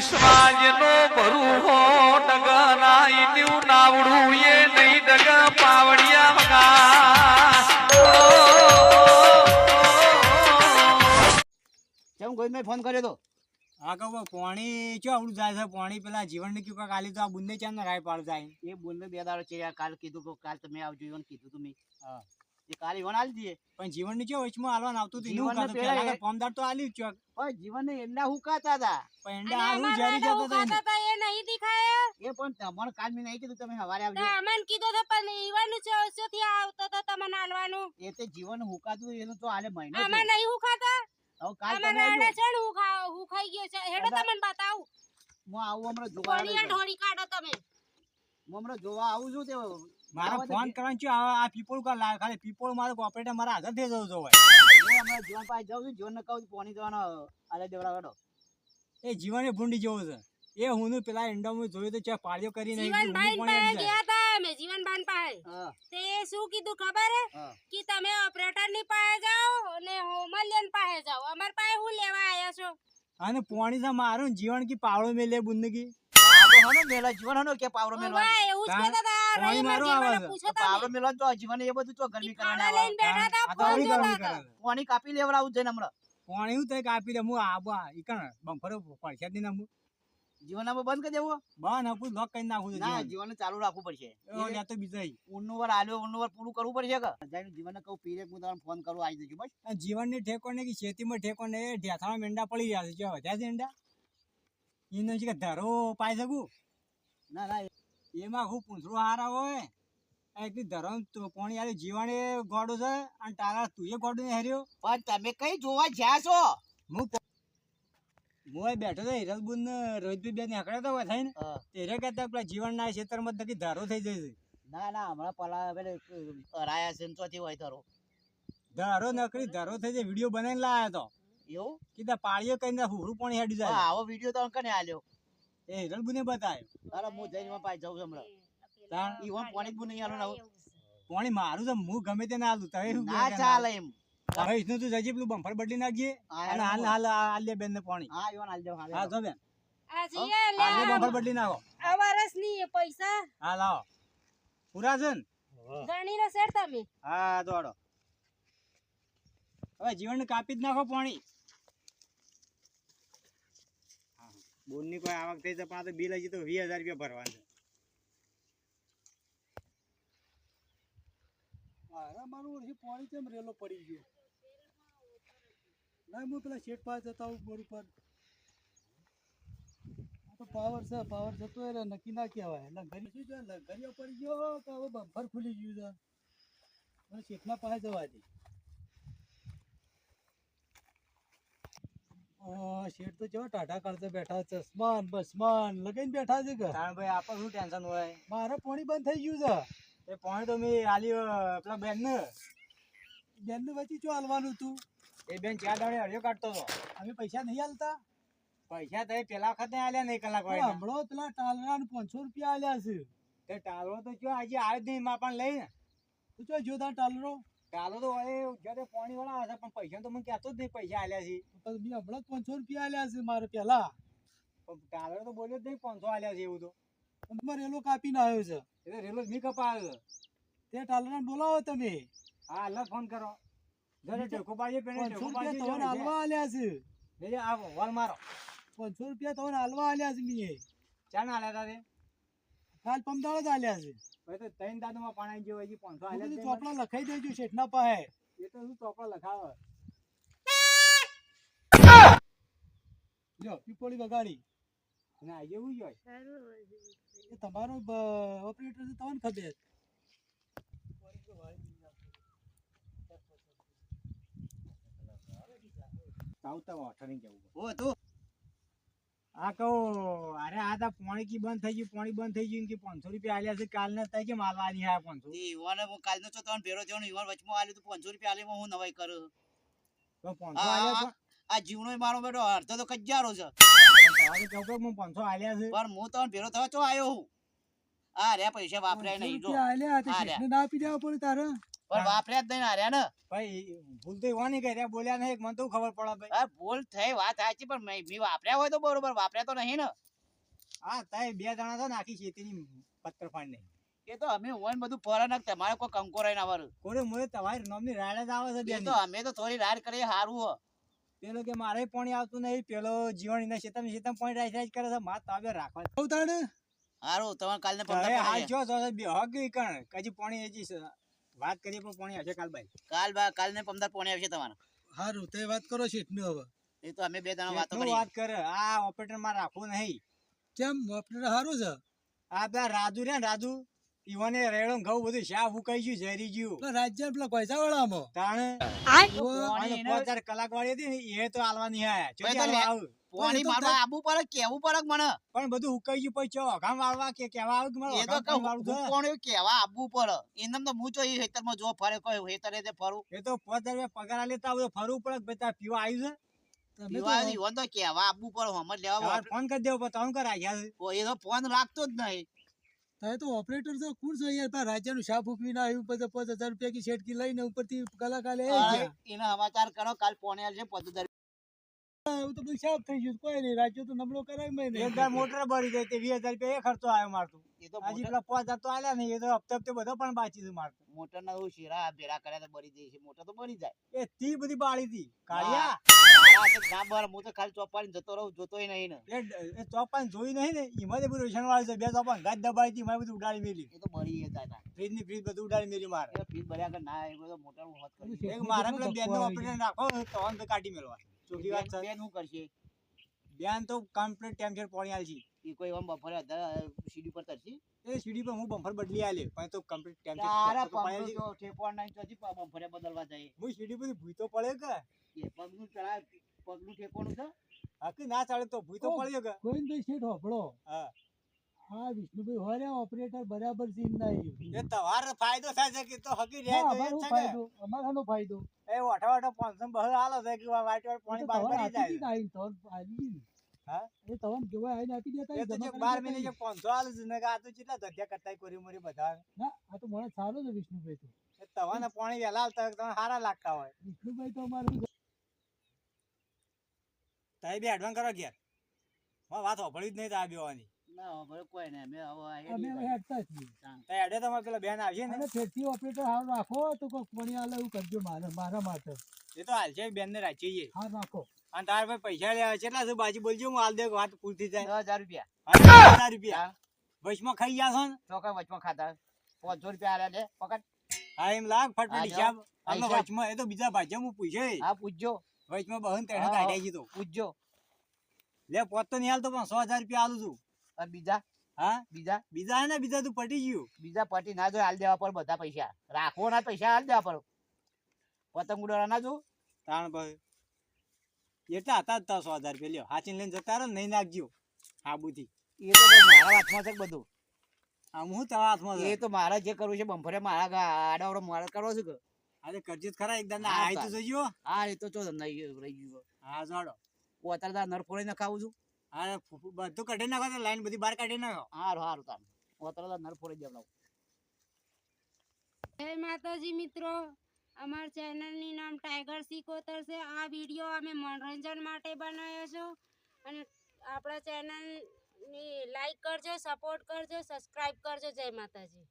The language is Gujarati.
વિશ્વાજનો ભરૂહો ડગના ઈન્યું નાવડું એ નહીં ડગ પાવડિયા વગા કેમ ગોવિંદભાઈ ફોન કર્યો તો હા કહું પાણી ચો આવડું જાય છે પાણી પેલા જીવન ને કયું કાલી તો આ બુંદે ચાંદ ના રાય પાડ જાય એ બોલને 2 દાડો છે કાલ કીધું કે કાલ તમે આવજો ઈવન કીધું તમે હા એ કાલ ઈવન આલી દીએ પણ જીવન ની ચો વચમાં આલવાનું આવતું હતું જીવનને નું કાતો પેલા પેલા ફોર્મદાર તો આલી જ ચોક પણ જીવનને એંડા હુકાતા હતા પણ એંડા આવું જરી જતો તો એને. એ નહીં દેખાયા એ પણ તમને કાલ મેં નહીં કીધું તમે સવારે આવજો અમન કીધું તો પણ ઈવાનું ચોથી આવતો તો તમને હાલવાનું એ તે જીવન હુકાતું એનું તો આલે મહિનો આમાં નહીં હુખાતા હવે કાલ આમાં તમે રાડા આવજો છે ને હુખાઈ ગયો છે હેડો તમને બતાવું હું આવું હમણાં જોવા કોળિયા ઢોળી કાઢો તમે હું હમણાં જોવા આવું છું તે મારો ફોન કરવાનું છે આ પીપોળ કા લાવ ખાલી પીપોળ મારો ઓપરેટર મારા હાથ થઈ જવું જોવે હું હમણાં જીવન પાસે જાઉં છું જીવનને કહું છું પાણી દેવાનો આલે દેવડાવડો એ જીવને ભૂંડી જેવો છે એ હું પેલા એંડામાં જોયું તો ચા પાળ્યો કરી નહીં જીવનભાઈ પાસે ગયા તા અમે જીવનભાઈ પાસે હા તે શું કીધું ખબર હે હા કે તમે ઓપરેટર ની પાસે જાઓ અને હોમલિયન પાસે જાઓ અમાર પાસે હું લેવા આયા છો અને પાણી તો મારું જીવન કી પાવડો મેલે બુંદગી પાવડો હનો મેલા જીવન હનો કે પાવડો મેલવાનો વાહ એવું જ કહેતા તા પાણી રહીમર મારું આવે જીવનને છે. પૂછો પાવડો તમે મેલવાનો તો જીવન એ બધું તો ગરમી ખાડા કરવાના લઈને બેઠા તા આ તો ફોન આવડી જોતા ગરમી હતા કરે પાણી કાપી લેવડાવું જઈને હમણાં પાણી હું થાય કાપી દે હું આબા ઈકણ બમ્ફર પડશે જ નહીં જીવનમાં બંધ કરી દેવું બન હપું લોક કરી નાખું ના જીવન જીવનને ચાલુ રાખવું પડશે યા તો બીજા ઊનનું વાર આલ્યો ઊનનું વાર પૂરું કરવું પડશે કે જઈને જીવનને કહું પીરે હું તમને ફોન કરું આવી જજો બસ જીવનની ઠેકો ને કે ખેતીમાં ઠેકો ને ઢેથાણા મેંડા પડી રહ્યા છે જો વધ્યા છે એંડા એનો છે કે ધરો પાઈ શકું ના ના એમાં હું પૂંછડું હારા હોય આ એકલી ધરો તો પાણી આલે જીવાણે ગોડો છે અને તારા તું એ ગોડો ને હાર્યો પણ તમે કઈ જોવા જ્યાં છો હું બેઠો તો હિરલબુન ને રોહિતભાઈ બેન હેકડ્યા તો હોય થાય ને હા. ત્યારે કહેતા પેલા જીવનના ખેતરમાં નક્કી ધારો થઈ જાય છે ના ના હમણાં પલા પેલે રાયા છે ને ચોથી હોય તારો ધારો નકરી ધારો થઈ જાય વિડીયો બનાવીને લાયા તો એવું કીધા પાળીઓ કહીને હુરું પાણી હેડી હા, જાય આવો વિડીયો તો કને આલ્યો એ હિરલબુને બતાવ્યો અરે હું જઈને પાસે જાઉં છું હમણાં તાણ ઈ ઓમ પાણી જ બુ નહીં આલો ને પાણી મારું તો હું ગમે તે ના આલું તમે શું ના ચાલે એમ હવે ઈસનું તું જજે પેલું બમ્ફર બદલી નાખજે હા, અને હાલ હાલ આલ્યા બેન ને પાણી હા ઈવન આલ જાવ હા જો બેન આ જીએ હાલ લે બમ્ફર બદલી નાખો આ વરસની પૈસા હા લાવો પૂરા છે ને ગણી લો સર તમે હા દોડો હવે જીવન કાપી જ નાખો પાણી બોનની કોઈ આવક થઈ તો પાછું બિલ હજી તો 20,000 રૂપિયા ભરવાનું છે મારા મારું વર્ષે પાણી કેમ રેલો પડી ગયો ના હું પેલા શેઠ પાસે જતા હું બોર ઉપર આ તો પાવર છે પાવર જતો એટલે નક્કી ના કહેવાય એટલે ઘરી શું છે ઘરીઓ પડી ગયો કે હવે બમ્ફર ખુલી ગયું છે મને શેઠના પાસે જવા દે શેઠ તો કેવા ટાટા કરતા બેઠા ચશ્માન બસમાન લગાઈને બેઠા છે કે કારણ ભાઈ આપણે શું ટેન્શન હોય મારે પાણી બંધ થઈ ગયું છે એ પાણી તો મેં આલી પેલા બેન ને બેનને વચ્ચે શું હાલવાનું તું એ બેન 4 દાડે હળિયો કાઢતો હતો અમે પૈસા નહીં હાલતા પૈસા તો એ પેલા વખતે આલ્યા નહીં કલાક વાળા હમણાં પેલા ટાલરા 500 રૂપિયા આલ્યા છે તે ટાળો તો જો આજે આવ્યો જ નહીં માપણ લઈ ને તું જો જોતા ટાલરો ટાળો તો હવે જ્યારે પાણી વાળા હશે પણ પૈસા તો મને કહેતો જ નહીં પૈસા આલ્યા છે તો મેં હમણાં 500 રૂપિયા આલ્યા છે મારે પેલા પણ ટાળો તો બોલ્યો જ નહીં 500 આલ્યા છે એવું તો તમારે રેલો કાપીને આવ્યો છે એટલે રેલો જ નહીં કપાયો તે ટાલરાને બોલાવો તમે હા હાલ ફોન કરો જરે ટેકો પાડજે પેને 500 ટેકો રૂપિયા પાડજે તમને હાલવા આલ્યા છે લેજે આ વોલ મારો 500 રૂપિયા તમને હાલવા આલ્યા છે મેં ચા ના આલ્યા તારે કાલ પમદાળ જ આલ્યા છે ભાઈ તો ત્રણ દાદુમાં પાણી જેવો હજી 500 હું આલ્યા કીધું જ ચોપડા લખાઈ દેજો શેઠના પાસે એ તો શું ચોપડા લખાવે લ્યો પીપોળી વગાડી અને આ જેવું જ હોય એ તમારો ઓપરેટર છે તમને ખબર આવતા વાઠરી જવું ઓ તું આ કહો અરે આ તો પાણી કી બંધ થઈ ગયું પાણી બંધ થઈ ગયું કે 500 રૂપિયા આલ્યા છે કાલ ને તઈ કે માલવા આલી આ 500 ઈવને હું કાલનો તો તમને ભેરો થયો ને ઈવન વચમાં આલ્યું તો 500 રૂપિયા આલે હું નવાઈ કરું તો 500 આલ્યા આ જીવનો મારો બેટો અડધો તો કજારો છે પણ તારે કહો હું 500 આલ્યા છે પણ હું તમને ભેરો થયો ચો આવ્યો હું આ રે પૈસા વાપર્યા નહીં જો રૂપિયા આલ્યા તે હા, શેઠને ના આપી દેવા પડે તારે પણ વાપર્યા જ નહીં હાર્યા ને. ભાઈ ભૂલ તો એવાની કરી રહ્યા, બોલ્યા નહીં મને તો ખબર પડે ભાઈ. હા ભૂલ થઈ વાત સાચી પણ મેં વાપર્યા હોય તો બરોબર, વાપર્યા તો નહીં ને. હા તાય 2 જણા તો નાખી ખેતીની પત્તર ફાડ નહીં. એ તો અમે હોય ને બધું ફરે ને તમારે કોઈ કંકોરાઈ ના વાળું. કોરે મોરે તમારી નામની રાડ જ આવે છે એ બેની. તો અમે તો થોડી રાડ કરીએ સારું હો. પેલો કે મારે પાણી આવતું નહીં, પેલો જીવણ એના શેતામાં પાણી રાજ કરે છે, માર તાબે રાખવા. આવું તાણે સારું તમારે કાલને હવે પંદર હાલ જો તો બે હગી કણ કજી પાણી હજી છે. વાત કરીએ પણ પાણી આવશે કાલ ભાઈ. કાલને 15 પોણે આવશે તમારે. સારું તે વાત કરો શેઠને હવે. એ તો અમે 2 જણા વાતો કેટલું કરીએ. વાત કરે આ ઓપરેટર માં રાખવું નહીં. કેમ આપણે સારું છે આ પેલા રાજુ રે ને રાજુ ઈવને રેડો ઘઉં બધું શા ફૂકાઈ ગયું ઝેરી ગયું પેલા રાજ્ય પેલા પૈસા વાળામાં તાણે પાણી એને- 5000 કલાક વાળી હતી ને એ તો આલવાની હે તો એ તો લે- આવ પાણી મારવા આબુ પડે કેવું પડે કે મને. પણ બધું હુકાઈ ગયું પછી ચો ગામ વાળવા કે કેવા આવે કે મારે એ તો વઘામ પાણી વાળવું છે. કોણ કેવા આબુ પડે એમ તો હું જો ખેતરમાં જો ફરે કોઈ ખેતરે તે ફરું એ તો 5000 રૂપિયા પગાર લેતા બધું ફરવું પડે કે ભાઈ તાર પીવા આવ્યું છે તમે તો પીવા ઈવન તો કેવા આબુ પડે હમણાં લેવા તમારે ફોન કરી દેવો પણ તમે કરાય યાર એ તો ફોન રાખતો જ નહીં. તમે તો ઓપરેટર છો કોણ છો યાર પેલા રાજ્યનું શાહ ફૂકવીને આવ્યું પછી 5000 રૂપિયા કી શેઠ કી લઈને ઉપરથી કલાકાર લે એના સમાચાર કરો કાલ પોણે આવશે 15,000. એવું તો બધું સાફ થઈ ગયું કોઈ નહીં રાજ્ય તો નબળો કરાય મેં એક દર મોટર ભરી જાય તે 20000 રૂપિયા એ ખર્ચો આવ્યો મારતો એ તો હજી પેલા 5000 તો આલ્યા નહીં એ તો હપ્તે હપ્તે બધો પણ બાકી છે મારતો મોટર ના શીરા ભેરા કર્યા તો બળી જાય છે. મોટર તો બળી જાય. એ તી બધી બાળી હતી કાળિયા મારા તો ના બર હું તો ખાલી ચોપાડીને જતો રહું જોતોય નહીં ને. એ ચોપાન જોઈ નહીં ને એમાં બધું રોશન વાળું છે 2 ચોપાન ગાજ દબાઈ હતી એમાં બધું ઉડાડી મેલી એ તો બળી જાય. ફ્રીજ ની ફ્રીજ બધું ઉડાડી મેલી મારે એ ફીસ ભર્યા કે ના એ બધો મોટર હું હોત કરી. એક મારા પેલા બેન નો ઓપરેટર રાખો તો ઓન તો કાઢી મેલવા ચોખ્ખી વાત છે બેન શું કરશે? બેન તો કમ્પ્લીટ ટેન્શન પાણી આલજી એ કોઈ આમ બપોરે સીડી પર તરશે. એ સીડી પર હું બમ્ફર બદલી આલે પણ તો કમ્પ્લીટ તારા ટેન્શન પગનું તો ઠેકવાડ નહીં તો હજી બપોરે બદલવા જાય. હું સીડી પર ભૂઈ તો પડે કે એ પગનું ચડા પગનું ઠેકવાનું છે. હકી ના ચાલે તો ભૂઈ તો પડ્યો કે કોઈ નહીં શેઠ હોભળો હા હા વિષ્ણુભાઈ હોરે ઓપરેટર બરાબર સીન નહીં એ તમારો ફાયદો થાય છે કે તો હકી રહે તો એ જ છે કે ફાયદો અમારાનો ફાયદો એ ઓઠા ઓઠા 500 બહુ હાલો છે કે વાઈટ વાઈટ પાણી બહાર પડી જાય હા? એ તવન કેવાય આઈને આપી દેતા એ તો જે 12 મહિને જે 500 હાલે છે ને કે આ તો કેટલા ધંધા કરતા કોરી મોરી બધા ના આ તો મને સારો છે વિષ્ણુભાઈ તો એ તવાને પાણી વેલા આવતા હોય તો તમને સારા લાગતા હોય વિષ્ણુભાઈ તો અમારું તાઈ બે એડવાન્સ કરો ઘેર વાત હોભળી જ નહીં તો આ બેવાની ના હવે કોઈ નહીં. અમે હવે અમે હેડી હેડતા છીએ તાઈ એડે તમારે પેલા બેન આવશે ને અને ફેરથી ઓપરેટર હાલ રાખો તો કોઈ કોણી આલે એવું કરજો મારા માટે એ તો હાલ છે બેન ને રાખીએ હાલ રાખો અને તાર ભાઈ પૈસા લેવા કેટલા છે બાજી બોલજો હું હાલ દે વાત પૂરતી જાય 10,000 રૂપિયા 1000 રૂપિયા વચમાં ખાઈ ગયા છો ને ચોખા વચમાં ખાતા 500 રૂપિયા આલ્યા લે પકડ. હા એમ લાગ ફટફટ હા, હિસાબ આનો હિસાબ. વચમાં એ તો બીજા ભાજ્યા હું પૂછે હા પૂછજો વચમાં બહન તેણે હા. કાઢ્યા જીતો પૂછજો. લે પોત તો નહીં હાલતો પણ 100,000 રૂપિયા આલું છું અને બીજા હા બીજા હે ને બીજા તું પટી ગયું બીજા પટી ના જો હાલ દેવા પર બધા પૈસા રાખવો ના પૈસા હાલ દેવા પર. પતંગ ઉડાડવા ના જો. તાણ ભાઈ એટલા હતા જ 100,000 રૂપિયા લ્યો હાચીને લઈને જતા રહો ને નહીં નાખજો આબુથી એ તો ભાઈ મારા હાથમાં છે કે બધું. આમ હું તમારા હાથમાં છે એ તો મારે જે કરવું છે બમ્ફરે મારા આડાવડો મારે કરવો છે કે. આજે કરજે જ ખરા એકદમ હા, આય તો જોજો હા એ તો ચો રહી ગયું. હા જોડો કોતરદાર નર ફોડી ને ખાવું છું. હા બધું કાઢી નાખો તો લાઈન બધી બહાર કાઢી નાખો હારું હારું તાર કોતરદાર નર ફોડી દેવડાવું. જય માતાજી મિત્રો, અમાર ચેનલનું નામ ટાઈગર સિકોતર છે. આ વિડીયો અમે મનોરંજન માટે બનાવ્યો છે અને આપણા ચેનલની લાઈક કરજો, સપોર્ટ કરજો, સબસ્ક્રાઇબ કરજો. જય માતાજી.